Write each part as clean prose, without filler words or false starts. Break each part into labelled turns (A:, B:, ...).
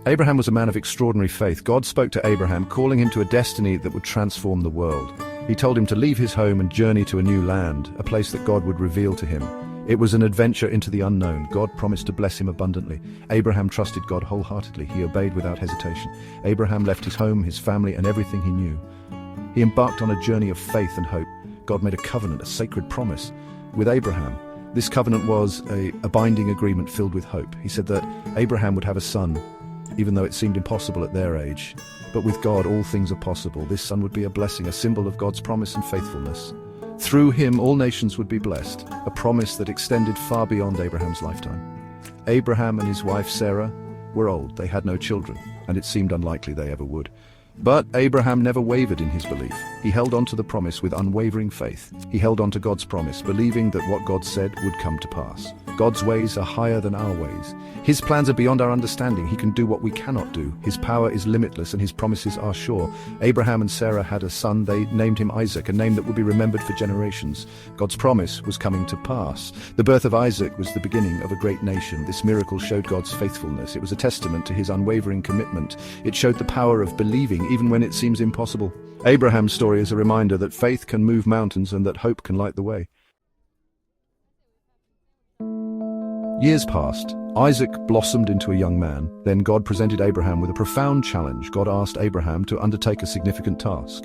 A: Abraham was a man of extraordinary faith. God spoke to Abraham, calling him to a destiny that would transform the world. He told him to leave his home and journey to a new land, a place that God would reveal to him. It was an adventure into the unknown. God promised to bless him abundantly. Abraham trusted God wholeheartedly. He obeyed without hesitation. Abraham left his home, his family, and everything he knew. He embarked on a journey of faith and hope. God made a covenant, a sacred promise, with Abraham. This covenant was a binding agreement filled with hope. He said that Abraham would have a son, even though it seemed impossible at their age. But with God, all things are possible. This son would be a blessing, a symbol of God's promise and faithfulness. Through him, all nations would be blessed, a promise that extended far beyond Abraham's lifetime. Abraham and his wife Sarah were old. They had no children, and it seemed unlikely they ever would. But Abraham never wavered in his belief. He held on to the promise with unwavering faith. He held on to God's promise, believing that what God said would come to pass. God's ways are higher than our ways. His plans are beyond our understanding. He can do what we cannot do. His power is limitless and his promises are sure. Abraham and Sarah had a son. They named him Isaac, a name that would be remembered for generations. God's promise was coming to pass. The birth of Isaac was the beginning of a great nation. This miracle showed God's faithfulness. It was a testament to his unwavering commitment. It showed the power of believing even when it seems impossible. Abraham's story is a reminder that faith can move mountains and that hope can light the way. Years passed. Isaac blossomed into a young man. Then God presented Abraham with a profound challenge. God asked Abraham to undertake a significant task.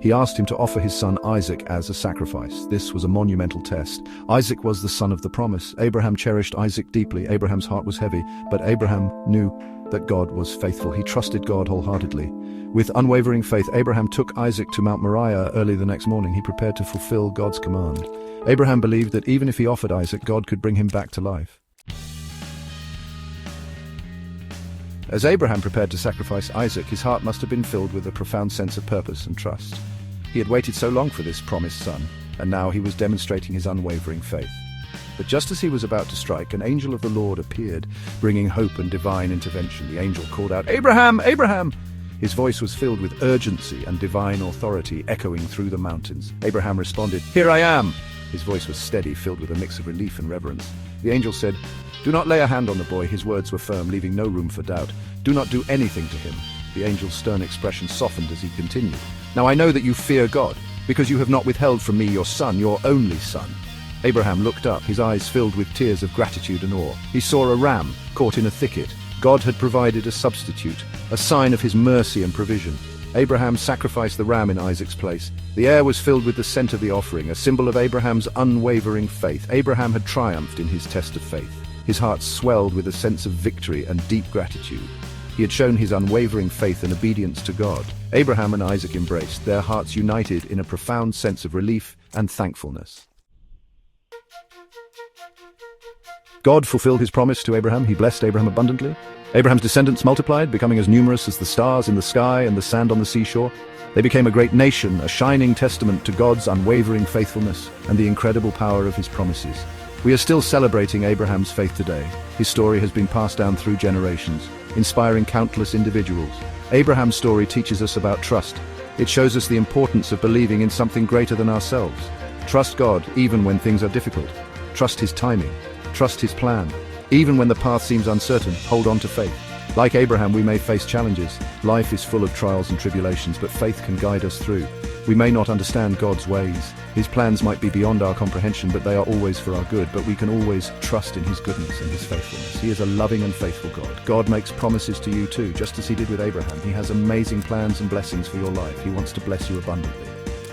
A: He asked him to offer his son Isaac as a sacrifice. This was a monumental test. Isaac was the son of the promise. Abraham cherished Isaac deeply. Abraham's heart was heavy, but Abraham knew that God was faithful. He trusted God wholeheartedly. With unwavering faith, Abraham took Isaac to Mount Moriah early the next morning. He prepared to fulfill God's command. Abraham believed that even if he offered Isaac, God could bring him back to life. As Abraham prepared to sacrifice Isaac, his heart must have been filled with a profound sense of purpose and trust. He had waited so long for this promised son, and now he was demonstrating his unwavering faith. But just as he was about to strike, an angel of the Lord appeared, bringing hope and divine intervention. The angel called out, "Abraham! Abraham!" His voice was filled with urgency and divine authority, echoing through the mountains. Abraham responded, "Here I am!" His voice was steady, filled with a mix of relief and reverence. The angel said, "Do not lay a hand on the boy." His words were firm, leaving no room for doubt. "Do not do anything to him." The angel's stern expression softened as he continued. "Now I know that you fear God, because you have not withheld from me your son, your only son." Abraham looked up, his eyes filled with tears of gratitude and awe. He saw a ram caught in a thicket. God had provided a substitute, a sign of his mercy and provision. Abraham sacrificed the ram in Isaac's place. The air was filled with the scent of the offering, a symbol of Abraham's unwavering faith. Abraham had triumphed in his test of faith. His heart swelled with a sense of victory and deep gratitude. He had shown his unwavering faith and obedience to God. Abraham and Isaac embraced, their hearts united in a profound sense of relief and thankfulness. God fulfilled his promise to Abraham. He blessed Abraham abundantly. Abraham's descendants multiplied, becoming as numerous as the stars in the sky and the sand on the seashore. They became a great nation, a shining testament to God's unwavering faithfulness and the incredible power of his promises. We are still celebrating Abraham's faith today. His story has been passed down through generations, inspiring countless individuals. Abraham's story teaches us about trust. It shows us the importance of believing in something greater than ourselves. Trust God even when things are difficult. Trust his timing. Trust his plan. Even when the path seems uncertain, hold on to faith. Like Abraham, we may face challenges. Life is full of trials and tribulations, but faith can guide us through. We may not understand God's ways. His plans might be beyond our comprehension, but they are always for our good. But we can always trust in his goodness and his faithfulness. He is a loving and faithful God. God makes promises to you too, just as he did with Abraham. He has amazing plans and blessings for your life. He wants to bless you abundantly.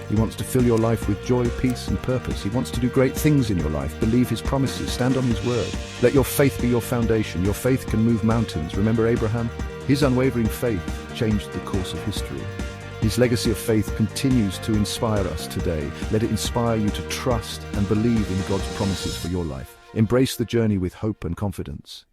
A: He wants to fill your life with joy, peace, and purpose. He wants to do great things in your life. Believe his promises. Stand on his word. Let your faith be your foundation. Your faith can move mountains. Remember Abraham? His unwavering faith changed the course of history. His legacy of faith continues to inspire us today. Let it inspire you to trust and believe in God's promises for your life. Embrace the journey with hope and confidence.